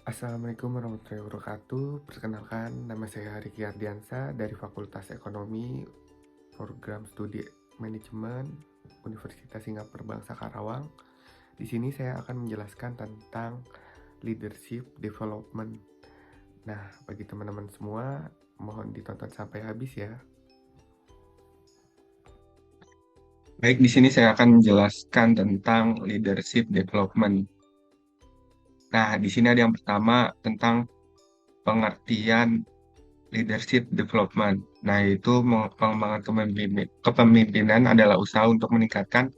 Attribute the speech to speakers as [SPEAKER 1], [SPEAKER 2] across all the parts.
[SPEAKER 1] Assalamualaikum warahmatullahi wabarakatuh. Perkenalkan, nama saya Riki Ardiansa dari Fakultas Ekonomi, Program Studi Manajemen, Universitas Singapura Bangsa Karawang. Di sini saya akan menjelaskan tentang leadership development. Nah, bagi teman-teman semua, mohon ditonton sampai habis ya. Baik, di sini saya akan menjelaskan tentang leadership development. Nah, di sini ada yang pertama tentang pengertian leadership development. Nah, itu pengembangan kepemimpinan adalah usaha untuk meningkatkan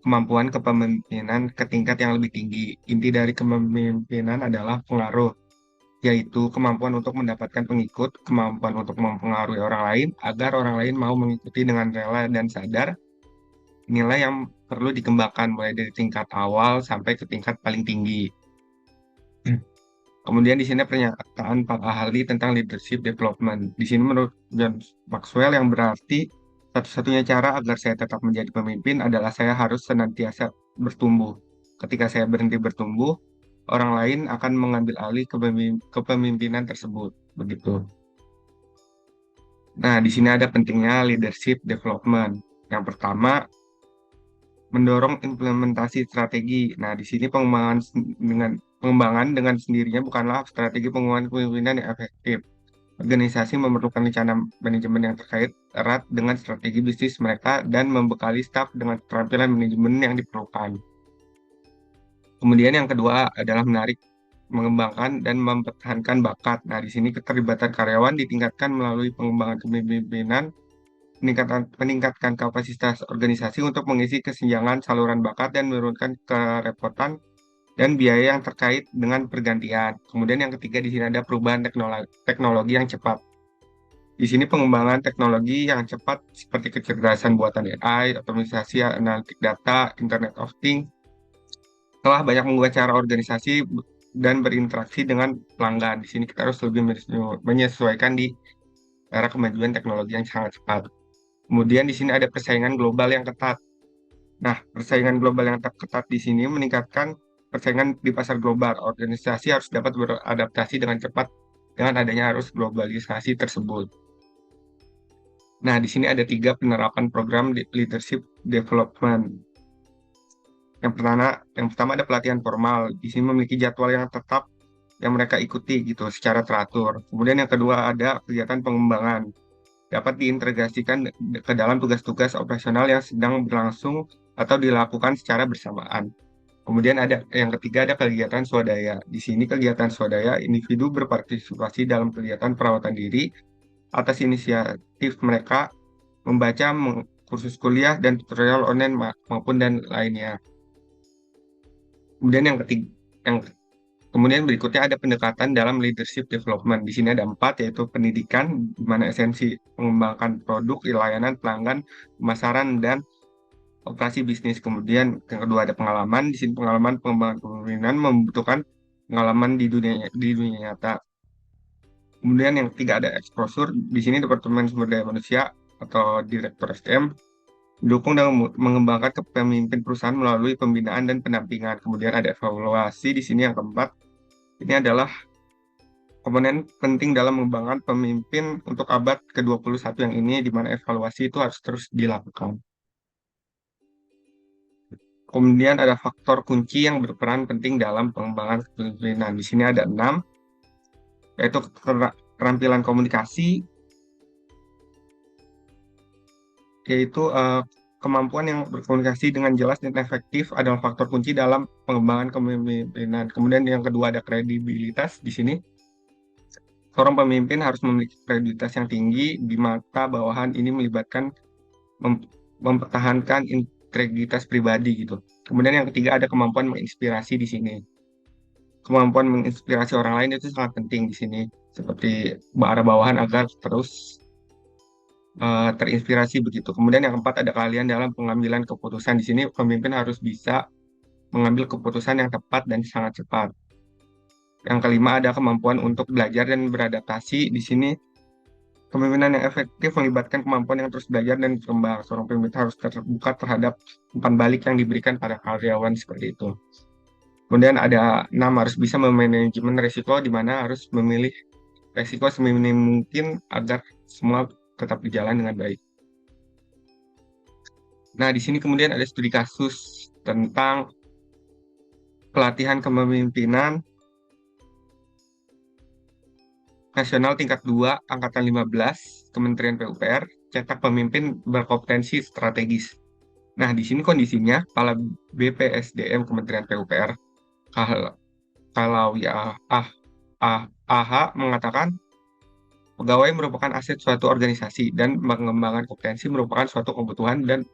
[SPEAKER 1] kemampuan kepemimpinan ke tingkat yang lebih tinggi. Inti dari kepemimpinan adalah pengaruh, yaitu kemampuan untuk mendapatkan pengikut, kemampuan untuk mempengaruhi orang lain, agar orang lain mau mengikuti dengan rela dan sadar. Nilai yang perlu dikembangkan mulai dari tingkat awal sampai ke tingkat paling tinggi. Kemudian di sini pernyataan para ahli tentang leadership development. Di sini menurut John Maxwell yang berarti satu-satunya cara agar saya tetap menjadi pemimpin adalah saya harus senantiasa bertumbuh. Ketika saya berhenti bertumbuh, orang lain akan mengambil alih kepemimpinan tersebut. Begitu. Nah, di sini ada pentingnya leadership development. Yang pertama, mendorong implementasi strategi. Nah, di sini pengembangan dengan sendirinya bukanlah strategi pengembangan kepemimpinan yang efektif. Organisasi memerlukan rencana manajemen yang terkait erat dengan strategi bisnis mereka dan membekali staf dengan keterampilan manajemen yang diperlukan. Kemudian yang kedua adalah mengembangkan dan mempertahankan bakat. Nah, di sini keterlibatan karyawan ditingkatkan melalui pengembangan kepemimpinan, meningkatkan kapasitas organisasi untuk mengisi kesenjangan saluran bakat dan menurunkan kerepotan dan biaya yang terkait dengan pergantian. Kemudian yang ketiga di sini ada perubahan teknologi yang cepat. Di sini pengembangan teknologi yang cepat seperti kecerdasan buatan AI, otomatisasi analitik data, Internet of Things, telah banyak mengubah cara organisasi dan berinteraksi dengan pelanggan. Di sini kita harus lebih menyesuaikan di era kemajuan teknologi yang sangat cepat. Kemudian di sini ada persaingan global yang ketat. Nah, persaingan global yang ketat di sini meningkatkan persaingan di pasar global. Organisasi harus dapat beradaptasi dengan cepat dengan adanya arus globalisasi tersebut. Nah, di sini ada 3 penerapan program leadership development. Yang pertama ada pelatihan formal. Di sini memiliki jadwal yang tetap yang mereka ikuti gitu secara teratur. Kemudian yang kedua ada kegiatan pengembangan. Dapat diintegrasikan ke dalam tugas-tugas operasional yang sedang berlangsung atau dilakukan secara bersamaan. Kemudian ada yang ketiga ada kegiatan swadaya. Di sini kegiatan swadaya individu berpartisipasi dalam kegiatan perawatan diri atas inisiatif mereka membaca kursus kuliah dan tutorial online maupun dan lainnya. Kemudian yang kemudian berikutnya ada pendekatan dalam leadership development. Di sini ada 4 yaitu pendidikan, di mana esensi mengembangkan produk, layanan pelanggan, pemasaran dan operasi bisnis. Kemudian yang kedua ada pengalaman. Di sini pengalaman pengembangan kepemimpinan membutuhkan pengalaman di dunia nyata. Kemudian yang ketiga ada exposure. Di sini Departemen Sumber Daya Manusia atau Direktur SDM mendukung dan mengembangkan kepemimpinan perusahaan melalui pembinaan dan pendampingan. Kemudian ada evaluasi di sini yang keempat. Ini adalah komponen penting dalam mengembangkan pemimpin untuk abad ke-21 yang ini, di mana evaluasi itu harus terus dilakukan. Kemudian ada faktor kunci yang berperan penting dalam pengembangan kepemimpinan. Di sini ada 6, yaitu keterampilan komunikasi, yaitu kemampuan yang berkomunikasi dengan jelas dan efektif adalah faktor kunci dalam pengembangan kepemimpinan. Kemudian yang kedua ada kredibilitas di sini. Seorang pemimpin harus memiliki kredibilitas yang tinggi di mata bawahan. Ini melibatkan mempertahankan integritas pribadi gitu. Kemudian yang ketiga ada kemampuan menginspirasi di sini. Kemampuan menginspirasi orang lain itu sangat penting di sini. Seperti para bawahan agar terus terinspirasi begitu. Kemudian yang keempat ada keahlian dalam pengambilan keputusan. Di sini pemimpin harus bisa mengambil keputusan yang tepat dan sangat cepat. Yang kelima ada kemampuan untuk belajar dan beradaptasi. Di sini kepemimpinan yang efektif melibatkan kemampuan yang terus belajar dan berkembang. Seorang pemimpin harus terbuka terhadap umpan balik yang diberikan pada karyawan seperti itu. Kemudian ada 6 harus bisa memanajemen risiko di mana harus memilih risiko seminim mungkin agar semua tetap berjalan dengan baik. Nah, di sini kemudian ada studi kasus tentang pelatihan kepemimpinan nasional tingkat 2 angkatan 15 Kementerian PUPR cetak pemimpin berkompetensi strategis. Nah, di sini kondisinya Kepala BPSDM Kementerian PUPR kalau ya AH mengatakan pegawai merupakan aset suatu organisasi dan mengembangkan kompetensi merupakan suatu kebutuhan dan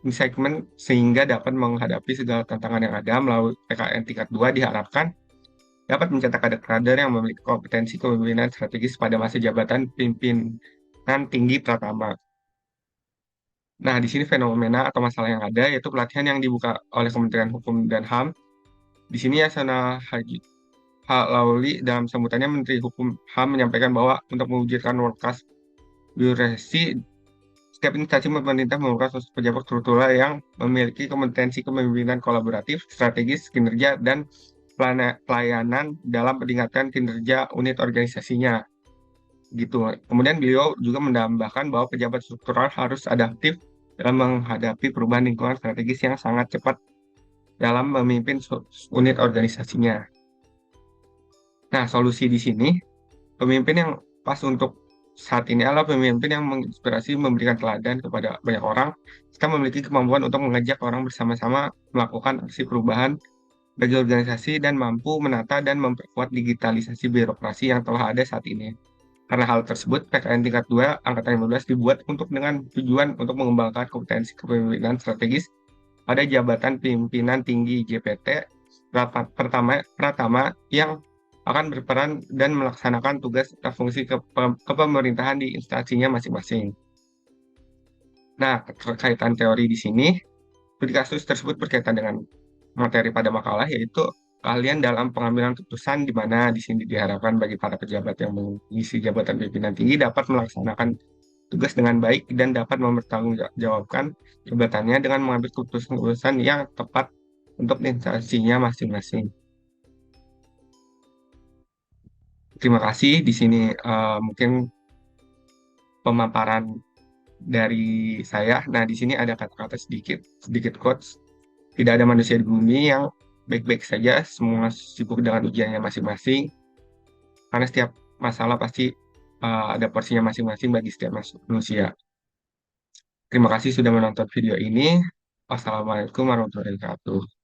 [SPEAKER 1] segmen sehingga dapat menghadapi segala tantangan yang ada melalui PKN tingkat 2 diharapkan dapat mencetak kader-kader yang memiliki kompetensi kepemimpinan strategis pada masa jabatan pimpinan tinggi pertama. Nah, di sini fenomena atau masalah yang ada yaitu pelatihan yang dibuka oleh Kementerian Hukum dan HAM. Di sini Yasona Haji Lauli dalam sambutannya Menteri Hukum HAM menyampaikan bahwa untuk mewujudkan world class birokrasi, setiap instansi pemerintah memerlukan sosok pejabat struktural yang memiliki kompetensi kepemimpinan kolaboratif, strategis, kinerja, dan pelayanan dalam peningkatan kinerja unit organisasinya. Gitu. Kemudian beliau juga menambahkan bahwa pejabat struktural harus adaptif dalam menghadapi perubahan lingkungan strategis yang sangat cepat dalam memimpin unit organisasinya. Nah, solusi di sini, pemimpin yang pas untuk saat ini adalah pemimpin yang menginspirasi, memberikan teladan kepada banyak orang, kita memiliki kemampuan untuk mengajak orang bersama-sama melakukan aksi perubahan bagi organisasi dan mampu menata dan memperkuat digitalisasi birokrasi yang telah ada saat ini. Karena hal tersebut, PKN tingkat 2 Angkatan 15 dibuat untuk dengan tujuan untuk mengembangkan kompetensi kepemimpinan strategis pada jabatan pimpinan tinggi JPT pertama yang akan berperan dan melaksanakan tugas atau fungsi kepemerintahan di instansinya masing-masing. Nah, terkaitan teori di sini, studi kasus tersebut berkaitan dengan materi pada makalah, yaitu keahlian dalam pengambilan keputusan di mana di sini diharapkan bagi para pejabat yang mengisi jabatan pimpinan tinggi dapat melaksanakan tugas dengan baik dan dapat mempertanggungjawabkan jabatannya dengan mengambil keputusan-keputusan yang tepat untuk instansinya masing-masing. Terima kasih. Di sini mungkin pemaparan dari saya. Nah, di sini ada kata-kata sedikit quotes. Tidak ada manusia di bumi yang baik-baik saja, semua sibuk dengan ujiannya masing-masing. Karena setiap masalah pasti ada porsinya masing-masing bagi setiap manusia. Terima kasih sudah menonton video ini. Wassalamualaikum warahmatullahi wabarakatuh.